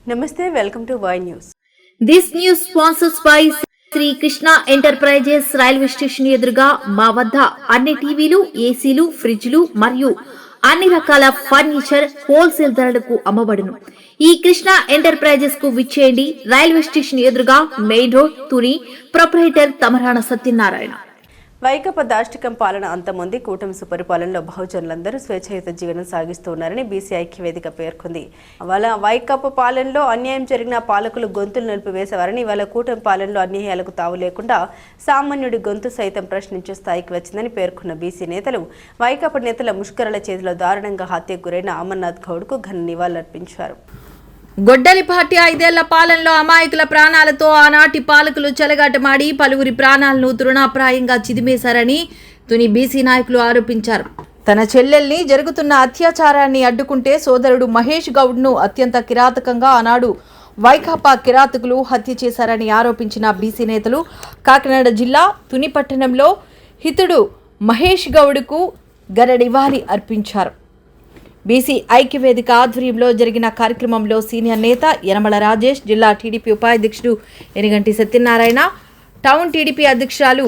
Namaste, welcome to Y News. This news sponsors by Shri Krishna enterprises railway station ఎదురుగా మా వద్ద అన్ని టీవీలు, ఏసీలు, ఫ్రిడ్జ్లు మరియు అన్ని రకాల ఫర్నిచర్ హోల్సేల్ ధరలకు అమ్మబడును. ఈ కృష్ణ ఎంటర్ప్రైజెస్ కు విచ్చేయండి. రైల్వే స్టేషన్ ఎదురుగా main road, Tuni. Proprietor Tamarana Satyanarayana. Vaikapa దాష్టికం పాలన అంతమంది కూటమి సుపరిపాలనలో బహుజనులందరూ స్వేచ్ఛాయుత జీవనం సాగిస్తూ ఉన్నారని బీసీ ఐక్యవేదిక పేర్కొంది. వాళ్ళ వైకాపా పాలనలో అన్యాయం జరిగిన పాలకులు గొంతులు నిలిపివేసేవారని, వాళ్ళ కూటమి పాలనలో అన్యాయాలకు తావు లేకుండా సామాన్యుడి గొంతు సైతం ప్రశ్నించే స్థాయికి వచ్చిందని పేర్కొన్న బీసీ నేతలు వైకాపా నేతల ముష్కరుల చేతిలో దారుణంగా హత్యకు గురైన అమర్నాథ్ గౌడ్కు ఘన నివాళులర్పించారు. గొడ్డలి పార్టీ 5 ఏళ్ల పాలనలో అమాయకుల ప్రాణాలతో ఆనాటి పాలకులు చెలగాటమాడి పలువురి ప్రాణాలను తృణాప్రాయంగా చిదిమేశారని తుని బీసీ నాయకులు ఆరోపించారు. తన చెల్లెల్ని జరుగుతున్న అత్యాచారాన్ని అడ్డుకుంటే సోదరుడు మహేష్ గౌడ్ను అత్యంత కిరాతకంగా ఆనాడు వైకాపా కిరాతకులు హత్య చేశారని ఆరోపించిన బీసీ నేతలు కాకినాడ జిల్లా తుని పట్టణంలో హితుడు మహేష్ గౌడ్కు ఘన నివాళి అర్పించారు. బీసీ ఐక్యవేదిక ఆధ్వర్యంలో జరిగిన కార్యక్రమంలో సీనియర్ నేత యనమల రాజేష్, జిల్లా టీడీపీ ఉపాధ్యక్షుడు ఎనిగంటి సత్యనారాయణ, టౌన్ టీడీపీ అధ్యక్షురాలు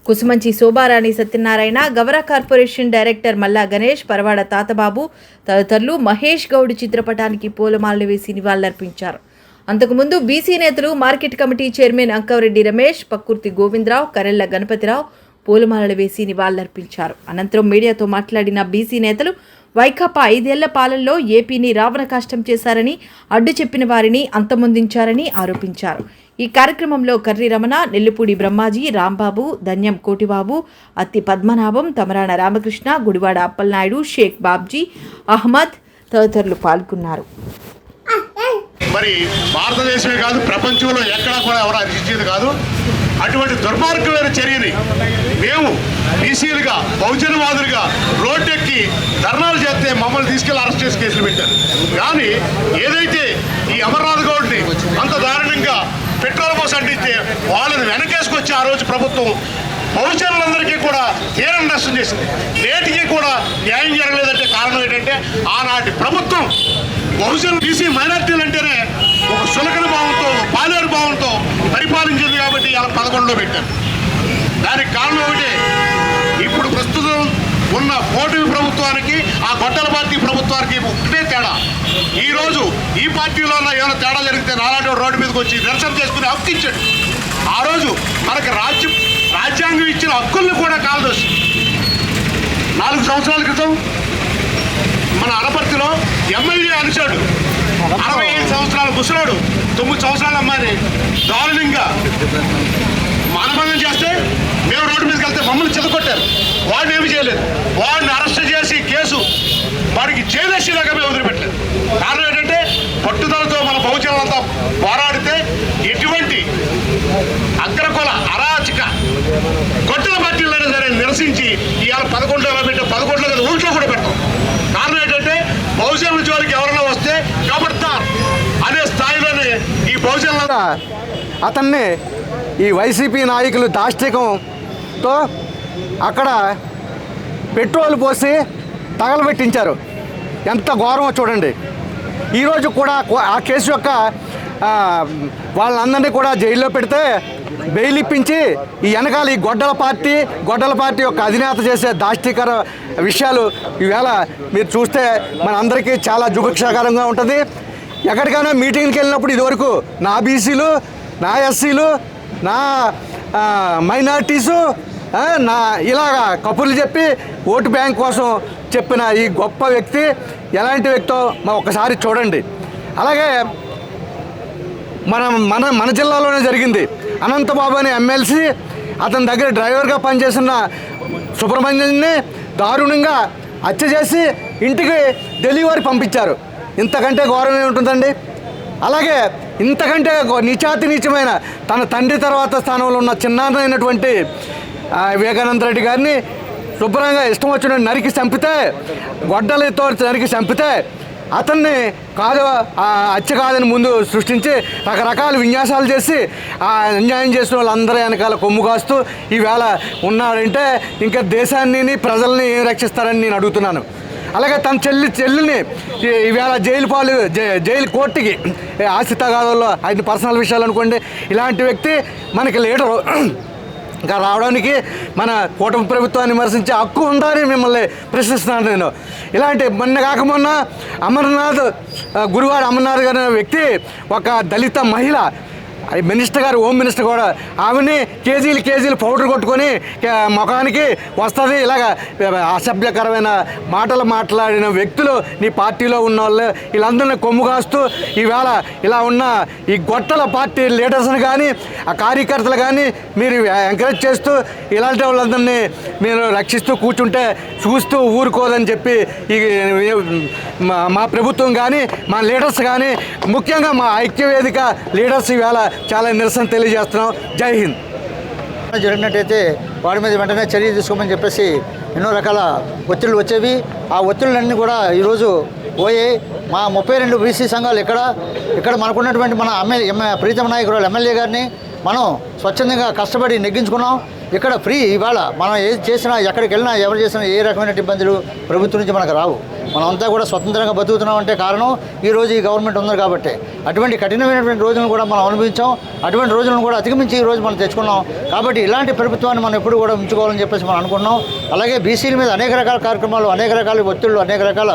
కుసుమంచి శోభారాణి సత్యనారాయణ, గవర కార్పొరేషన్ డైరెక్టర్ మల్లా గణేష్, పరవాడ తాతబాబు తదితరులు మహేష్ గౌడ్ చిత్రపటానికి పూలమాలలు వేసి నివాళులర్పించారు. అంతకుముందు బీసీ నేతలు market committee chairman Ankavareddy Ramesh, Pakkurthi Govindarao, Karella Ganapathirao పూలమాలలు వేసి నివాళులర్పించారు. అనంతరం మీడియాతో మాట్లాడిన బీసీ నేతలు వైకాపా 5 ఏళ్ల పాలనలో ఏపీని రావణ కష్టం చేశారని, అడ్డు చెప్పిన వారిని అంతమొందించారని ఆరోపించారు. ఈ కార్యక్రమంలో కర్రి రమణ, నెల్లిపూడి బ్రహ్మాజీ, రాంబాబు, ధన్యం కోటిబాబు, అత్తి పద్మనాభం, తమరాణ రామకృష్ణ, గుడివాడ అప్పలనాయుడు, షేక్ బాబ్జీ, అహ్మద్ తదితరులు పాల్గొన్నారు. మరి భారతదేశమే కాదు, ప్రపంచంలో ఎక్కడా కూడా ఎవరు అర్చించేది కాదు. అటువంటి దుర్మార్గమైన చర్యని మేము బీసీలుగా బహుజనవాదులుగా రోడ్డెక్కి ధర్నాలు చేస్తే మమ్మల్ని తీసుకెళ్లి అరెస్ట్ చేసి కేసులు పెట్టారు. కానీ ఏదైతే ఈ అమర్నాథ్ గౌడ్ని అంత దారుణంగా పెట్రోల్ పోసి అంటిస్తే వాళ్ళని వెనకేసుకొచ్చి ఆ రోజు ప్రభుత్వం బహుజనులందరికీ కూడా తీరం నష్టం చేసింది. నేటికి కూడా న్యాయం జరగలేదంటే కారణం ఏంటంటే ఆనాటి ప్రభుత్వం బహుజనులు బీసీ మైనార్టీలు అంటేనే ఒక సులకన భావంతో, పాలేరు భావంతో పరిపాలించింది. కాబట్టి ఇలా 11లో పెట్టారు. దానికి కారణం ఒకటి, ఇప్పుడు ప్రస్తుతం ఉన్న కూటమి ప్రభుత్వానికి ఆ గొడ్డల పార్టీ ప్రభుత్వానికి ఒకటే తేడా. ఈరోజు ఈ పార్టీలో ఏమైనా తేడా జరిగితే నాలాంటి రోడ్డు మీదకి వచ్చి నిరసన చేసుకుని హక్కు ఇచ్చాడు. ఆ రోజు మనకి రాజ్యాంగం ఇచ్చిన హక్కుల్ని కూడా కాలదోసి 4 సంవత్సరాల క్రితం మన అనపర్తిలో ఎమ్మెల్యే అనిచాడు 65 సంవత్సరాల ముసలాడు 9 సంవత్సరాల అమ్మాయిని దారుణంగా మానభంగం చేస్తే మేము రోడ్డు మీదకి వెళ్తే మమ్మల్ని చెదకొట్టారు. వాడిని ఏమి చేయలేదు. వాడిని అరెస్ట్ చేసి కేసు వాడికి జైలేసేలాగా మేము వదిలిపెట్టలేదు. కారణం ఏంటంటే పట్టుదలతో మన బహుజనులంతా పోరాడితే ఎటువంటి అగ్రకుల అరాచక గొడ్డల పార్టీలైనా సరే నిరసించి ఇవాళ 11లో పెట్టే 11లో కదా ఊళ్ళో కూడా పెడతాం. కారణం ఏంటంటే బహుజనుల జోలికి ఎవరైనా వస్తే కబడ్తార్ అనే స్థాయిలోనే ఈ బహుజనుల అతన్ని ఈ వైసీపీ నాయకులు దాష్టికంతో అక్కడ పెట్రోల్ పోసి తగలబెట్టించారు. ఎంత ఘోరమో చూడండి. ఈరోజు కూడా ఆ కేసు యొక్క వాళ్ళందరినీ కూడా జైల్లో పెడితే బెయిల్ ఇప్పించి ఈ వెనకాల ఈ గొడ్డల పార్టీ యొక్క అధినేత చేసే దాష్టికర విషయాలు ఈవేళ మీరు చూస్తే మన అందరికీ చాలా జుగుప్సాకరంగా ఉంటుంది. ఎక్కడికైనా మీటింగ్కి వెళ్ళినప్పుడు ఇదివరకు నా బీసీలు, నా ఎస్సీలు, నా మైనారిటీసు, నా ఇలాగా కబుర్లు చెప్పి ఓటు బ్యాంక్ కోసం చెప్పిన ఈ గొప్ప వ్యక్తి ఎలాంటి వ్యక్తో ఒకసారి చూడండి. అలాగే మన జిల్లాలోనే జరిగింది. అనంతబాబు అనే ఎమ్మెల్సీ అతని దగ్గర డ్రైవర్గా పనిచేస్తున్న సుబ్రహ్మణ్యాన్ని దారుణంగా హత్య చేసి ఇంటికి డెలివరీ పంపించారు. ఇంతకంటే ఘోరం ఏముంటుందండి? అలాగే ఇంతకంటే నీచమైన తన తండ్రి తర్వాత స్థానంలో ఉన్న చిన్నారైనటువంటి వివేకానంద రెడ్డి గారిని శుభ్రంగా ఇష్టం వచ్చిన నరికి చంపితే, గొడ్డలతో నరికి చంపితే అతన్ని కాదు హత్య కాదని ముందు సృష్టించి రకరకాల విన్యాసాలు చేసి ఆ అన్యాయం చేసిన వాళ్ళందరూ వెనకాల కొమ్ము కాస్తూ ఈవేళ ఉన్నాడంటే ఇంకా దేశాన్ని ప్రజల్ని ఏం రక్షిస్తారని నేను అడుగుతున్నాను. అలాగే తన చెల్లిని ఈవేళ జైలు కోర్టుకి ఆస్తి తగాదాల్లో ఆయన పర్సనల్ విషయాలు అనుకోండి, ఇలాంటి వ్యక్తి మనకి లీడరు ఇంకా రావడానికి మన కూటమి ప్రభుత్వాన్ని విమర్శించే హక్కు ఉందా అని మిమ్మల్ని ప్రశ్నిస్తున్నాను నేను. ఇలాంటి మొన్న అమర్నాథ్ గురువాడ అమర్నాథ్ గారి వ్యక్తి ఒక దళిత మహిళ మినిస్టర్ గారు, హోమ్ మినిస్టర్ కూడా, ఆమెని కేజీలు పౌడర్ కొట్టుకొని ముఖానికి వస్తుంది ఇలాగ అసభ్యకరమైన మాటలు మాట్లాడిన వ్యక్తులు నీ పార్టీలో ఉన్న వాళ్ళు వీళ్ళందరినీ కొమ్ము కాస్తూ ఈవేళ ఇలా ఉన్న ఈ గొట్టల పార్టీ లీడర్స్ని కానీ ఆ కార్యకర్తలు కానీ మీరు ఎంకరేజ్ చేస్తూ ఇలాంటి వాళ్ళందరినీ మీరు రక్షిస్తూ కూర్చుంటే చూస్తూ ఊరుకోదని చెప్పి ఈ మా ప్రభుత్వం కానీ మా లీడర్స్ కానీ ముఖ్యంగా మా ఐక్యవేదిక లీడర్స్ ఈవేళ చాలా నిరసన తెలియజేస్తున్నాం. జై హింద్. జరిగినట్టయితే వాడి మీద వెంటనే చర్య తీసుకోమని చెప్పేసి ఎన్నో రకాల ఒత్తిళ్ళు వచ్చేవి. ఆ ఒత్తిళ్ళన్నీ కూడా ఈరోజు పోయి మా 32 బీసీ సంఘాలు ఇక్కడ మనకున్నటువంటి మన ప్రీతమ నాయకురాలు ఎమ్మెల్యే గారిని మనం స్వచ్ఛందంగా కష్టపడి నెగ్గించుకున్నాం. ఇక్కడ ఫ్రీ ఇవాళ మనం ఏది చేసినా ఎక్కడికి వెళ్ళినా ఎవరు చేసినా ఏ రకమైన ఇబ్బందులు ప్రభుత్వం నుంచి మనకు రావు. మనమంతా కూడా స్వతంత్రంగా బతుకుతున్నాం అంటే కారణం ఈరోజు ఈ గవర్నమెంట్ ఉంది కాబట్టి. అటువంటి కఠినమైనటువంటి రోజులను కూడా మనం అనుభవించాం. అటువంటి రోజులను కూడా అధిగమించి ఈరోజు మనం తెచ్చుకున్నాం. కాబట్టి ఇలాంటి ప్రభుత్వాన్ని మనం ఎప్పుడు కూడా ఉంచుకోవాలని చెప్పేసి మనం అనుకున్నాం. అలాగే బీసీల మీద అనేక రకాల కార్యక్రమాలు, అనేక రకాల ఒత్తిళ్ళు, అనేక రకాల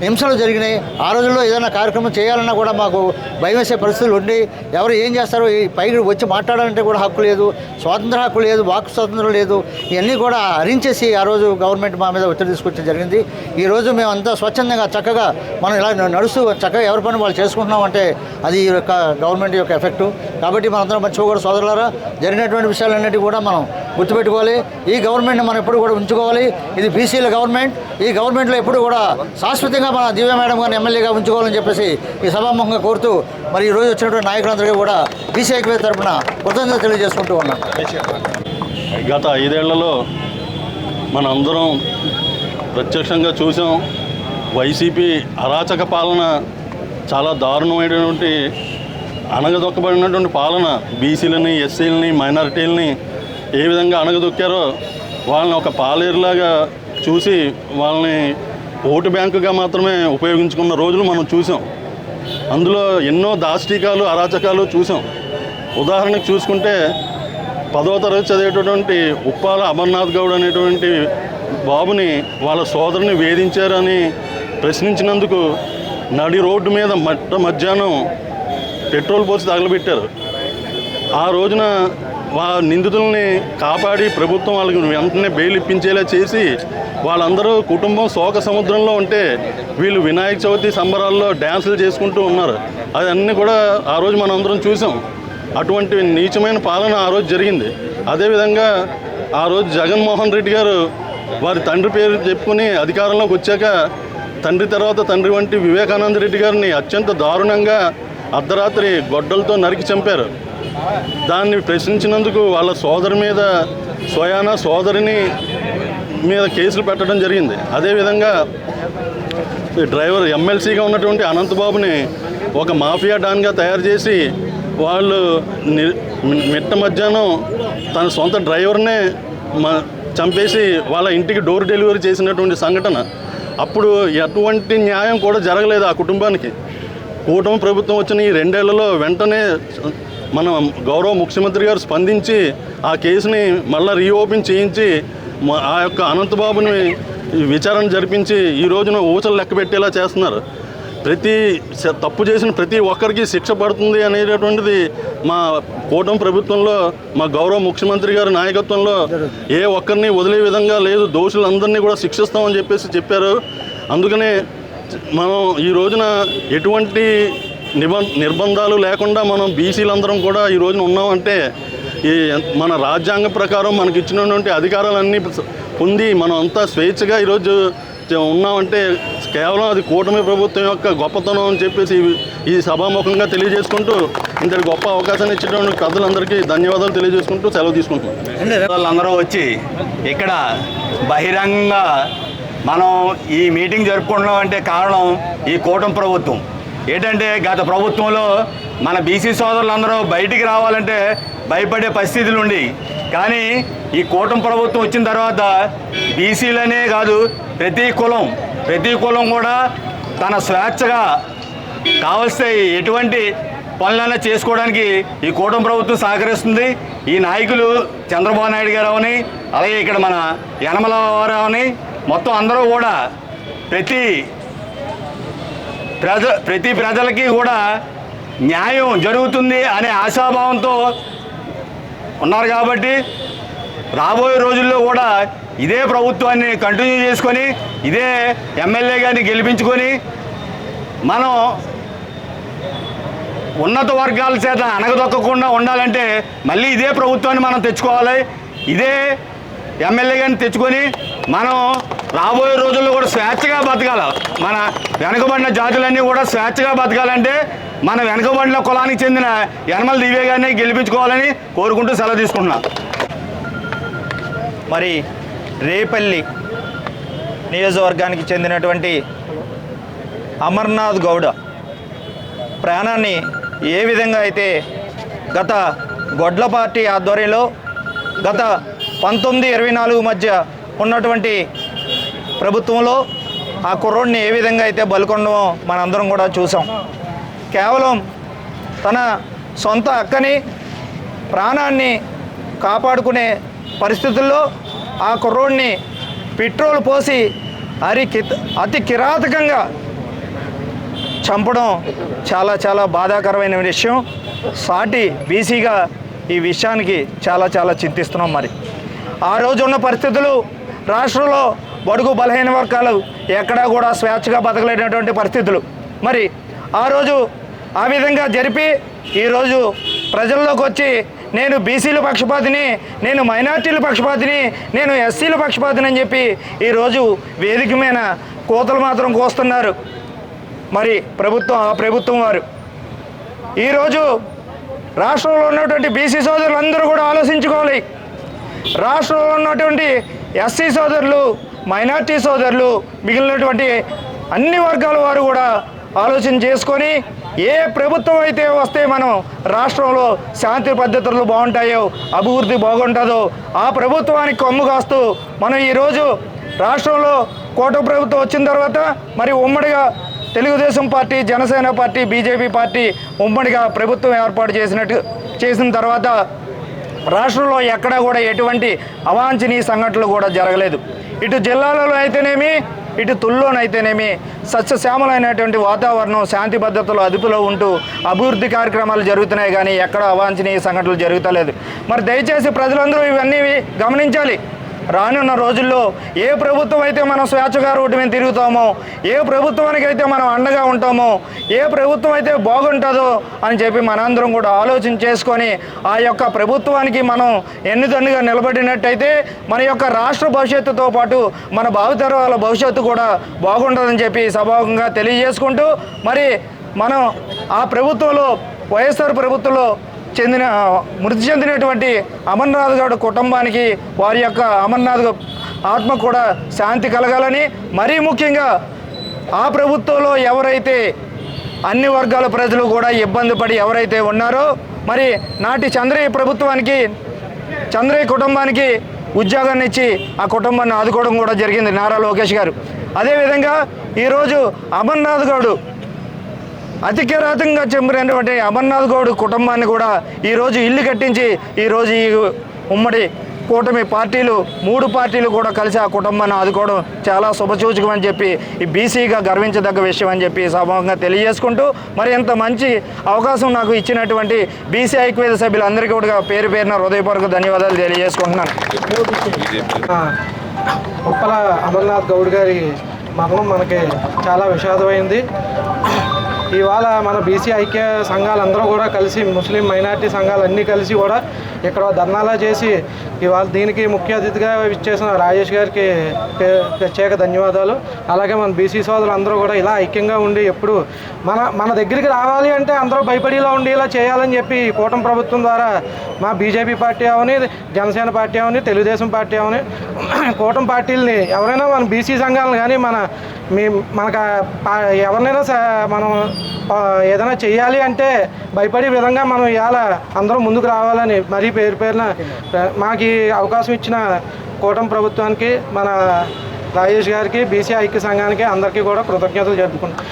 హింసలు జరిగినాయి. ఆ రోజుల్లో ఏదైనా కార్యక్రమం చేయాలన్నా కూడా మాకు భయం వేసే పరిస్థితులు ఉండి ఎవరు ఏం చేస్తారో ఈ పైకి వచ్చి మాట్లాడాలంటే కూడా హక్కు లేదు, స్వాతంత్ర హక్కు లేదు, వాక్ స్వాతంత్రం లేదు. ఇవన్నీ కూడా హరించేసి ఆ రోజు గవర్నమెంట్ మా మీద ఒత్తిడి తీసుకొచ్చడం జరిగింది. ఈరోజు మేమంతా స్వచ్ఛందంగా చక్కగా మనం ఇలా నడుస్తూ చక్కగా ఎవరి పని వాళ్ళు చేసుకుంటున్నాం అంటే అది ఈ యొక్క గవర్నమెంట్ యొక్క ఎఫెక్టు. కాబట్టి మనందరం మర్చిపోకూడదు సోదరులారా. జరిగినటువంటి విషయాలన్నిటి కూడా మనం గుర్తుపెట్టుకోవాలి. ఈ గవర్నమెంట్ని మనం ఎప్పుడు కూడా ఉంచుకోవాలి. ఇది బీసీల గవర్నమెంట్. ఈ గవర్నమెంట్లో ఎప్పుడు కూడా శాశ్వతంగా మన దివ్య మేడం గారిని ఎమ్మెల్యేగా ఉంచుకోవాలని చెప్పేసి ఈ సభాముఖంగా కోరుతూ మరి ఈరోజు వచ్చినటువంటి నాయకులందరికీ కూడా బీసీ ఐక్యవేదిక తరఫున కృతజ్ఞతలు తెలియజేసుకుంటూ ఉన్నాం. గత 5 ఏళ్లలో మనందరం ప్రత్యక్షంగా చూసాం. వైసీపీ అరాచక పాలన, చాలా దారుణమైనటువంటి అణగదొక్కబడినటువంటి పాలన. బీసీలని, ఎస్సీలని, మైనారిటీలని ఏ విధంగా అణగదొక్కారో వాళ్ళని ఒక పాలేరులాగా చూసి వాళ్ళని ఓటు బ్యాంకుగా మాత్రమే ఉపయోగించుకున్న రోజులు మనం చూసాం. అందులో ఎన్నో దాష్టికాలు, అరాచకాలు చూసాం. ఉదాహరణకు చూసుకుంటే 10వ తరగతి చదివేటటువంటి ఉప్పాల అమర్నాథ్ గౌడ్ అనేటువంటి బాబుని వాళ్ళ సోదరుని వేధించారని ప్రశ్నించినందుకు నడి రోడ్డు మీద మధ్యాహ్నం పెట్రోల్ పోసి తగలబెట్టారు. ఆ రోజున నిందితుల్ని కాపాడి ప్రభుత్వం వాళ్ళకి వెంటనే బెయిల్ ఇప్పించేలా చేసి వాళ్ళందరూ కుటుంబం శోక సముద్రంలో ఉంటే వీళ్ళు వినాయక చవితి సంబరాల్లో డ్యాన్సులు చేసుకుంటూ ఉన్నారు. అదన్నీ కూడా ఆ రోజు మనం అందరం చూసాం. అటువంటి నీచమైన పాలన ఆ రోజు జరిగింది. అదేవిధంగా ఆ రోజు జగన్మోహన్ రెడ్డి గారు వారి తండ్రి పేరు చెప్పుకుని అధికారంలోకి వచ్చాక తండ్రి తర్వాత తండ్రి వంటి వివేకానంద రెడ్డి గారిని అత్యంత దారుణంగా అర్ధరాత్రి గొడ్డలతో నరికి చంపారు. దాన్ని ప్రశ్నించినందుకు వాళ్ళ సోదరి మీద, స్వయాన సోదరిని మీద కేసులు పెట్టడం జరిగింది. అదేవిధంగా డ్రైవర్ ఎమ్మెల్సీగా ఉన్నటువంటి అనంతబాబుని ఒక మాఫియా డాన్గా తయారు చేసి వాళ్ళు మిట్ట మధ్యాహ్నం తన సొంత డ్రైవర్నే చంపేసి వాళ్ళ ఇంటికి డోర్ డెలివరీ చేసినటువంటి సంఘటన. అప్పుడు ఎటువంటి న్యాయం కూడా జరగలేదు ఆ కుటుంబానికి. కూటమి ప్రభుత్వం వచ్చిన ఈ 2 ఏళ్లలో వెంటనే మన గౌరవ ముఖ్యమంత్రి గారు స్పందించి ఆ కేసుని మళ్ళీ రీఓపెన్ చేయించి ఆ యొక్క అనంతబాబుని విచారణ జరిపించి ఈ రోజున ఊచలు లెక్క పెట్టేలా చేస్తున్నారు. తప్పు చేసిన ప్రతి ఒక్కరికి శిక్ష పడుతుంది అనేటటువంటిది మా కూటమి ప్రభుత్వంలో, మా గౌరవ ముఖ్యమంత్రి గారి నాయకత్వంలో ఏ ఒక్కరిని వదిలే విధంగా లేదు. దోషులందరినీ కూడా శిక్షిస్తామని చెప్పారు. అందుకనే మనం ఈ రోజున ఎటువంటి నిర్బంధాలు లేకుండా మనం బీసీలందరం కూడా ఈ రోజున ఉన్నామంటే ఈ మన రాజ్యాంగం ప్రకారం మనకి ఇచ్చినటువంటి అధికారాలన్నీ పొంది మనం అంతా స్వేచ్ఛగా ఈరోజు ఉన్నామంటే కేవలం అది కూటమి ప్రభుత్వం యొక్క గొప్పతనం అని చెప్పేసి ఈ సభాముఖంగా తెలియజేసుకుంటూ ఇంతటి గొప్ప అవకాశాన్ని ఇచ్చినటువంటి పెద్దలందరికీ ధన్యవాదాలు తెలియజేసుకుంటూ సెలవు తీసుకుంటున్నాం. వాళ్ళందరూ వచ్చి ఇక్కడ బహిరంగంగా మనం ఈ మీటింగ్ జరుపుకుంటున్నాం అంటే కారణం ఈ కూటమి ప్రభుత్వం. ఏంటంటే గత ప్రభుత్వంలో మన బీసీ సోదరులందరూ బయటికి రావాలంటే భయపడే పరిస్థితులు ఉండి, కానీ ఈ కూటమి ప్రభుత్వం వచ్చిన తర్వాత బీసీలనే కాదు ప్రతి కులం ప్రతి కులం కూడా తన స్వేచ్ఛగా కావలిస్తే ఎటువంటి పనులైనా చేసుకోవడానికి ఈ కూటమి ప్రభుత్వం సహకరిస్తుంది. ఈ నాయకులు చంద్రబాబు నాయుడు గారు అవని, అలాగే ఇక్కడ మన యనమల వారు అవని, మొత్తం అందరూ కూడా ప్రతి ప్రజలకి కూడా న్యాయం జరుగుతుంది అనే ఆశాభావంతో ఉన్నారు. కాబట్టి రాబోయే రోజుల్లో కూడా ఇదే ప్రభుత్వాన్ని కంటిన్యూ చేసుకొని ఇదే ఎమ్మెల్యే గారిని గెలిపించుకొని మనం ఉన్నత వర్గాల చేత అణగదొక్కకుండా ఉండాలంటే మళ్ళీ ఇదే ప్రభుత్వాన్ని మనం తెచ్చుకోవాలి. ఇదే ఎమ్మెల్యే గారిని తెచ్చుకొని మనం రాబోయే రోజుల్లో కూడా స్వేచ్ఛగా బతకాలి. మన వెనుకబడిన జాతులన్నీ కూడా స్వేచ్ఛగా బతకాలంటే మన వెనుకబడిన కులానికి చెందిన యనమల దివ్య గారిని గెలిపించుకోవాలని కోరుకుంటూ సెలవు తీసుకుంటున్నాం. మరి రేపల్లి నియోజకవర్గానికి చెందినటువంటి అమర్నాథ్ గౌడ ప్రాణాన్ని ఏ విధంగా అయితే గత గొడ్ల పార్టీ ఆధ్వర్యంలో గత 1924 మధ్య ఉన్నటువంటి ప్రభుత్వంలో ఆ కుర్రోడిని ఏ విధంగా అయితే బలికొండమో మనందరం కూడా చూసాం. కేవలం తన సొంత అక్కని ప్రాణాన్ని కాపాడుకునే పరిస్థితుల్లో ఆ కుర్రోడిని పెట్రోల్ పోసి అతి కిరాతకంగా చంపడం చాలా చాలా బాధాకరమైన విషయం. సాటి బీసీగా ఈ విషయానికి చాలా చాలా చింతిస్తున్నాం. మరి ఆ రోజు ఉన్న పరిస్థితులు రాష్ట్రంలో బడుగు బలహీన వర్గాలు ఎక్కడా కూడా స్వేచ్ఛగా బతకలేనటువంటి పరిస్థితులు. మరి ఆ రోజు ఆ విధంగా జరిపి ఈరోజు ప్రజల్లోకి వచ్చి నేను బీసీల పక్షపాతిని, నేను మైనార్టీల పక్షపాతిని, నేను ఎస్సీల పక్షపాతిని అని చెప్పి ఈరోజు వేదిక మీద కోతలు మాత్రం కోస్తున్నారు. మరి ప్రభుత్వం వారు ఈరోజు రాష్ట్రంలో ఉన్నటువంటి బీసీ సోదరులందరూ కూడా ఆలోచించుకోవాలి. రాష్ట్రంలో ఉన్నటువంటి ఎస్సీ సోదరులు, మైనార్టీ సోదరులు, మిగిలినటువంటి అన్ని వర్గాల వారు కూడా ఆలోచన చేసుకొని ఏ ప్రభుత్వం అయితే వస్తే మనం రాష్ట్రంలో శాంతి పద్ధతులు బాగుంటాయో, అభివృద్ధి బాగుంటుందో ఆ ప్రభుత్వానికి కొమ్ము కాస్తూ మనం ఈరోజు రాష్ట్రంలో కూటమి ప్రభుత్వం వచ్చిన తర్వాత మరి ఉమ్మడిగా Telugu Desam party, Janasena party, BJP party ఉమ్మడిగా ప్రభుత్వం ఏర్పాటు చేసిన తర్వాత రాష్ట్రంలో ఎక్కడా కూడా ఎటువంటి అవాంఛనీయ సంఘటనలు కూడా జరగలేదు. ఇటు జిల్లాలలో అయితేనేమి, ఇటు తుల్లోనైతేనేమి సస్యశ్యామలైనటువంటి వాతావరణం, శాంతి భద్రతలు అదుపులో ఉంటూ అభివృద్ధి కార్యక్రమాలు జరుగుతున్నాయి. కానీ ఎక్కడ అవాంఛనీయ సంఘటనలు జరుగుతలేదు. మరి దయచేసి ప్రజలందరూ ఇవన్నీ గమనించాలి. రానున్న రోజుల్లో ఏ ప్రభుత్వం అయితే మనం స్వేచ్ఛగా రోడ్డు మీద తిరుగుతామో, ఏ ప్రభుత్వానికి అయితే మనం అండగా ఉంటామో, ఏ ప్రభుత్వం అయితే బాగుంటుందో అని చెప్పి మనందరం కూడా ఆలోచన చేసుకొని ఆ యొక్క ప్రభుత్వానికి మనం ఎన్నిదన్నుగా నిలబడినట్టయితే మన యొక్క రాష్ట్ర భవిష్యత్తుతో పాటు మన భావితరాల భవిష్యత్తు కూడా బాగుంటుందని చెప్పి సభాముఖంగా తెలియజేసుకుంటూ మరి మనం ఆ ప్రభుత్వంలో వైఎస్ఆర్ ప్రభుత్వంలో మృతి చెందినటువంటి అమర్నాథ్ గౌడ్ కుటుంబానికి వారి యొక్క అమర్నాథ్ ఆత్మ కూడా శాంతి కలగాలని, మరీ ముఖ్యంగా ఆ ప్రభుత్వంలో ఎవరైతే అన్ని వర్గాల ప్రజలు కూడా ఇబ్బంది పడి ఎవరైతే ఉన్నారో మరి నాటి చంద్రయ్య ప్రభుత్వానికి, చంద్రయ్య కుటుంబానికి ఉద్యోగాన్ని ఇచ్చి ఆ కుటుంబాన్ని ఆదుకోవడం కూడా జరిగింది నారా లోకేష్ గారు. అదేవిధంగా ఈరోజు అమర్నాథ్ గౌడ్ అతి కిరాతంగా చంపినటువంటి అమర్నాథ్ గౌడ్ కుటుంబాన్ని కూడా ఈరోజు ఇల్లు కట్టించి ఈరోజు ఈ ఉమ్మడి కూటమి పార్టీలు 3 పార్టీలు కూడా కలిసి ఆ కుటుంబాన్ని ఆదుకోవడం చాలా శుభసూచకం అని చెప్పి ఈ బీసీగా గర్వించదగ్గ విషయం అని చెప్పి సభాముఖంగా తెలియజేసుకుంటూ మరి ఇంత మంచి అవకాశం నాకు ఇచ్చినటువంటి బీసీ ఐక్యవేద సభ్యులందరికీ కూడా పేరు పేరున హృదయపూర్వక ధన్యవాదాలు తెలియజేసుకుంటున్నాను. ఉప్పల అమర్నాథ్ గౌడ్ గారి మరణం మనకి చాలా విషాదమైంది. ఇవాళ మన బీసీ ఐక్య సంఘాలందరూ కూడా కలిసి, ముస్లిం మైనార్టీ సంఘాలు అన్నీ కలిసి కూడా ఇక్కడ ధర్నాలా చేసి ఇవాళ దీనికి ముఖ్య అతిథిగా ఇచ్చేసిన రాజేష్ గారికి ప్రత్యేక ధన్యవాదాలు. అలాగే మన బీసీ సోదరులు అందరూ కూడా ఇలా ఐక్యంగా ఉండి ఎప్పుడు మన దగ్గరికి రావాలి అంటే అందరూ భయపడేలా ఉండి ఇలా చేయాలని చెప్పి కూటమి ప్రభుత్వం ద్వారా మా బీజేపీ పార్టీ అవని, జనసేన పార్టీ అవని, తెలుగుదేశం పార్టీ అవని కూటమి పార్టీలని ఎవరైనా మన బీసీ సంఘాలను కానీ మనకు ఎవరినైనా మనం ఏదైనా చెయ్యాలి అంటే భయపడే విధంగా మనం ఇవాళ అందరూ ముందుకు రావాలని మరీ పేరున మాకు అవకాశం ఇచ్చిన కూటమి ప్రభుత్వానికి, మన రాజేష్ గారికి, బీసీ ఐక్య సంఘానికి అందరికీ కూడా కృతజ్ఞతలు జరుపుకుంటాం.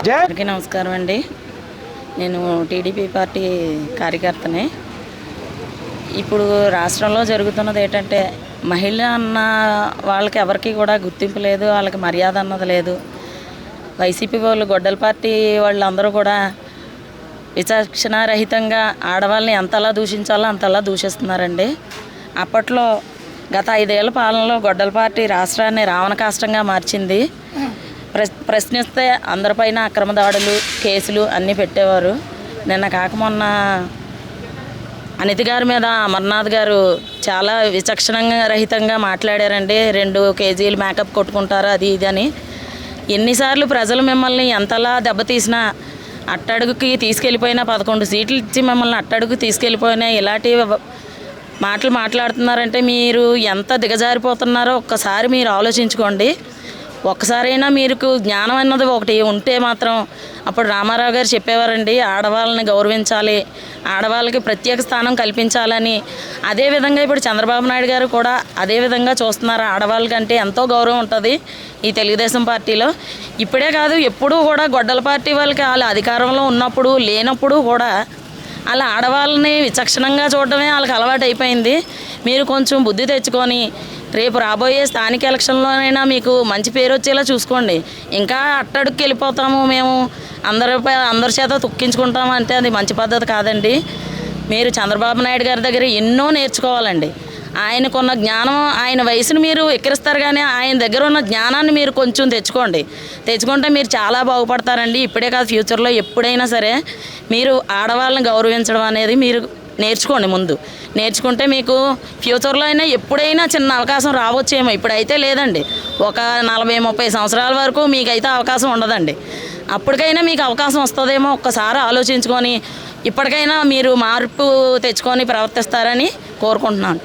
జై. అందరికీ నమస్కారం అండి. నేను టీడీపీ పార్టీ కార్యకర్తని. ఇప్పుడు రాష్ట్రంలో జరుగుతున్నది ఏంటంటే మహిళ అన్న వాళ్ళకి ఎవరికి కూడా గుర్తింపు లేదు, వాళ్ళకి మర్యాద అన్నది లేదు. వైసీపీ వాళ్ళు, గొడ్డల పార్టీ వాళ్ళందరూ కూడా విచక్షణారహితంగా ఆడవాళ్ళని ఎంతలా దూషించాలో అంతలా దూషిస్తున్నారండి. అప్పట్లో గత 5 ఏళ్ల పాలనలో గొడ్డల పార్టీ రాష్ట్రాన్ని రావణ కాష్టంగా మార్చింది. ప్రశ్నిస్తే అందరిపైన అక్రమ దాడులు, కేసులు అన్నీ పెట్టేవారు. నిన్న కాక మొన్న అనిత గారి మీద అమర్నాథ్ గారు చాలా విచక్షణంగా రహితంగా మాట్లాడారండి. 2 కేజీలు మేకప్ కొట్టుకుంటారు అది ఇది అని. ఎన్నిసార్లు ప్రజలు మిమ్మల్ని ఎంతలా దెబ్బతీసినా, అట్టడుగుకి తీసుకెళ్ళిపోయినా, 11 సీట్లు ఇచ్చి మిమ్మల్ని అట్టడుగు తీసుకెళ్ళిపోయినా ఇలాంటి మాటలు మాట్లాడుతున్నారంటే మీరు ఎంత దిగజారిపోతున్నారో ఒక్కసారి మీరు ఆలోచించుకోండి. ఒక్కసారైనా మీకు జ్ఞానం అన్నది ఒకటి ఉంటే మాత్రం, అప్పుడు రామారావు గారు చెప్పేవారండి, ఆడవాళ్ళని గౌరవించాలి, ఆడవాళ్ళకి ప్రత్యేక స్థానం కల్పించాలని. అదేవిధంగా ఇప్పుడు చంద్రబాబు నాయుడు గారు కూడా అదే విధంగా చూస్తున్నారు. ఆడవాళ్ళకంటే ఎంతో గౌరవం ఉంటుంది ఈ తెలుగుదేశం పార్టీలో. ఇప్పుడే కాదు, ఎప్పుడూ కూడా గొడ్డల పార్టీ వాళ్ళకి వాళ్ళ అధికారంలో ఉన్నప్పుడు లేనప్పుడు కూడా అలా ఆడవాళ్ళని విచక్షణంగా చూడడమే వాళ్ళకి అలవాటు అయిపోయింది. మీరు కొంచెం బుద్ధి తెచ్చుకొని రేపు రాబోయే స్థానిక ఎలక్షన్లోనైనా మీకు మంచి పేరు వచ్చేలా చూసుకోండి. ఇంకా అట్టడుక్కి వెళ్ళిపోతాము మేము, అందరి చేత తొక్కించుకుంటాము అంటే అది మంచి పద్ధతి కాదండి. మీరు చంద్రబాబు నాయుడు గారి దగ్గర ఎన్నో నేర్చుకోవాలండి. ఆయనకున్న జ్ఞానం, ఆయన వయసును మీరు ఎక్కిరిస్తారు, కానీ ఆయన దగ్గర ఉన్న జ్ఞానాన్ని మీరు కొంచెం తెచ్చుకుంటే మీరు చాలా బాగుపడతారండి. ఇప్పుడే కాదు, ఫ్యూచర్లో ఎప్పుడైనా సరే మీరు ఆడవాళ్ళని గౌరవించడం అనేది మీరు నేర్చుకోండి. ముందు నేర్చుకుంటే మీకు ఫ్యూచర్లో అయినా ఎప్పుడైనా చిన్న అవకాశం రావచ్చేమో. ఇప్పుడైతే లేదండి, ఒక 40-30 సంవత్సరాల వరకు మీకైతే అవకాశం ఉండదండి. అప్పటికైనా మీకు అవకాశం వస్తుందేమో, ఒక్కసారి ఆలోచించుకొని ఇప్పటికైనా మీరు మార్పు తెచ్చుకొని ప్రవర్తిస్తారని కోరుకుంటున్నాను.